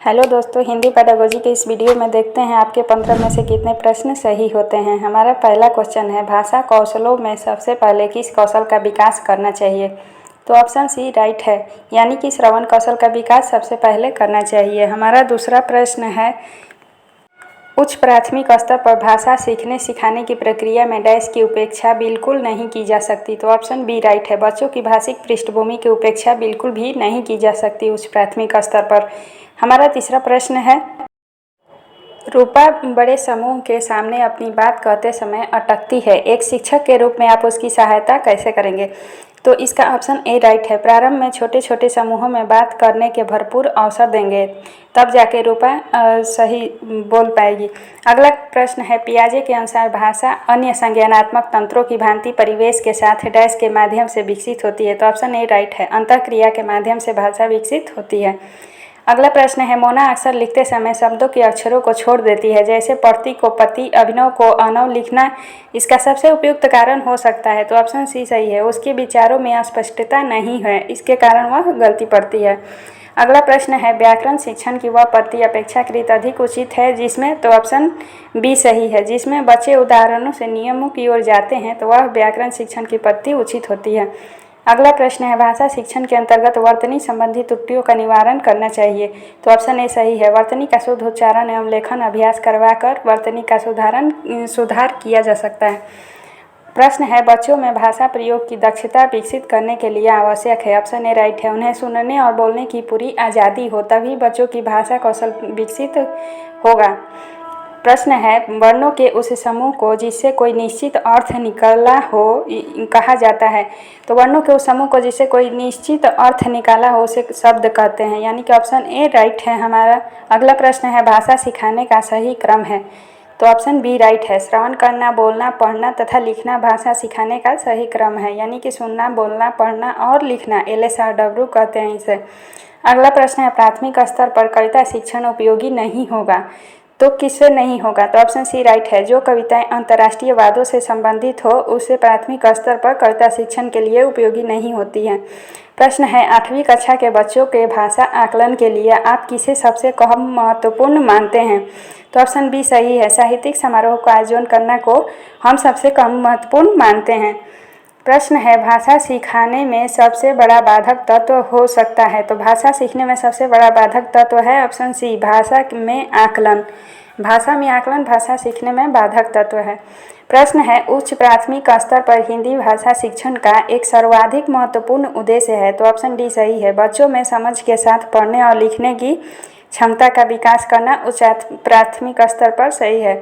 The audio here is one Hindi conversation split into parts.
हेलो दोस्तों, हिंदी पेडागोजी के इस वीडियो में देखते हैं आपके 15 में से कितने प्रश्न सही होते हैं। हमारा पहला क्वेश्चन है, भाषा कौशलों में सबसे पहले किस कौशल का विकास करना चाहिए? तो ऑप्शन सी राइट है, यानी कि श्रवण कौशल का विकास सबसे पहले करना चाहिए। हमारा दूसरा प्रश्न है, उच्च प्राथमिक स्तर पर भाषा सीखने सिखाने की प्रक्रिया में डैश की उपेक्षा बिल्कुल नहीं की जा सकती। तो ऑप्शन बी राइट है, बच्चों की भाषिक पृष्ठभूमि की उपेक्षा बिल्कुल भी नहीं की जा सकती उच्च प्राथमिक स्तर पर। हमारा तीसरा प्रश्न है, रूपा बड़े समूह के सामने अपनी बात कहते समय अटकती है, एक शिक्षक के रूप में आप उसकी सहायता कैसे करेंगे? तो इसका ऑप्शन ए राइट है, प्रारंभ में छोटे छोटे समूहों में बात करने के भरपूर अवसर देंगे, तब जाके रूपा सही बोल पाएगी। अगला प्रश्न है, पियाजे के अनुसार भाषा अन्य संज्ञानात्मक तंत्रों की भांति परिवेश के साथ डैश के माध्यम से विकसित होती है। तो ऑप्शन ए राइट है, अंतःक्रिया के माध्यम से भाषा विकसित होती है। अगला प्रश्न है, मोना अक्सर लिखते समय शब्दों के अक्षरों को छोड़ देती है, जैसे पढ़ती को पति, अभिनव को अनव लिखना इसका सबसे उपयुक्त कारण हो सकता है। तो ऑप्शन सी सही है, उसके विचारों में अस्पष्टता नहीं है, इसके कारण वह गलती पढ़ती है। अगला प्रश्न है, व्याकरण शिक्षण की वह पद्धति अपेक्षाकृत अधिक उचित है जिसमें? तो ऑप्शन बी सही है, जिसमें बच्चे उदाहरणों से नियमों की ओर जाते हैं, तो वह व्याकरण शिक्षण की पद्धति उचित होती है। अगला प्रश्न है, भाषा शिक्षण के अंतर्गत वर्तनी संबंधी त्रुटियों का निवारण करना चाहिए। तो ऑप्शन ए सही है, वर्तनी का शुद्ध उच्चारण एवं लेखन अभ्यास करवाकर वर्तनी का सुधार किया जा सकता है। प्रश्न है, बच्चों में भाषा प्रयोग की दक्षता विकसित करने के लिए आवश्यक है। ऑप्शन ए राइट है, उन्हें सुनने और बोलने की पूरी आज़ादी हो, तभी बच्चों की भाषा कौशल विकसित होगा। प्रश्न है, वर्णों के उस समूह को जिससे कोई निश्चित अर्थ निकला हो कहा जाता है। तो वर्णों के उस समूह को जिससे कोई निश्चित अर्थ निकाला हो उसे शब्द कहते हैं, यानी कि ऑप्शन ए राइट है हमारा। अगला प्रश्न है, भाषा सिखाने का सही क्रम है। तो ऑप्शन बी राइट है, श्रवण करना, बोलना, पढ़ना तथा लिखना भाषा सिखाने का सही क्रम है, यानी कि सुनना, बोलना, पढ़ना और लिखना LSRW कहते हैं इसे। अगला प्रश्न है, प्राथमिक स्तर पर कविता शिक्षण उपयोगी नहीं होगा। तो किससे नहीं होगा? तो ऑप्शन सी राइट है, जो कविताएं अंतर्राष्ट्रीय वादों से संबंधित हो उसे प्राथमिक स्तर पर कविता शिक्षण के लिए उपयोगी नहीं होती हैं। प्रश्न है, 8वीं कक्षा के बच्चों के भाषा आकलन के लिए आप किसे सबसे कम महत्वपूर्ण मानते हैं? तो ऑप्शन बी सही है, साहित्यिक समारोह का आयोजन करना को हम सबसे कम महत्वपूर्ण मानते हैं। प्रश्न है, भाषा सिखाने में सबसे बड़ा बाधक तत्व हो सकता है। तो भाषा सीखने में सबसे बड़ा बाधक तत्व है ऑप्शन सी, भाषा में आकलन। भाषा में आकलन भाषा सीखने में बाधक तत्व है। प्रश्न है, उच्च प्राथमिक स्तर पर हिंदी भाषा शिक्षण का एक सर्वाधिक महत्वपूर्ण उद्देश्य है। तो ऑप्शन डी सही है, बच्चों में समझ के साथ पढ़ने और लिखने की क्षमता का विकास करना उच्च प्राथमिक स्तर पर सही है।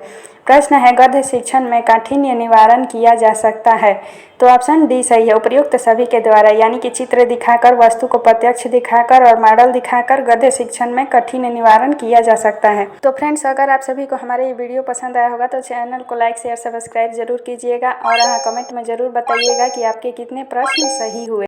प्रश्न है, गद्य शिक्षण में काठिन्य निवारण किया जा सकता है। तो ऑप्शन डी सही है, उपर्युक्त सभी के द्वारा, यानी कि चित्र दिखाकर, वस्तु को प्रत्यक्ष दिखाकर और मॉडल दिखाकर गद्य शिक्षण में कठिन निवारण किया जा सकता है। तो फ्रेंड्स, अगर आप सभी को हमारे ये वीडियो पसंद आया होगा तो चैनल को लाइक शेयर सब्सक्राइब जरूर कीजिएगा और कमेंट में ज़रूर बताइएगा कि आपके कितने प्रश्न सही हुए।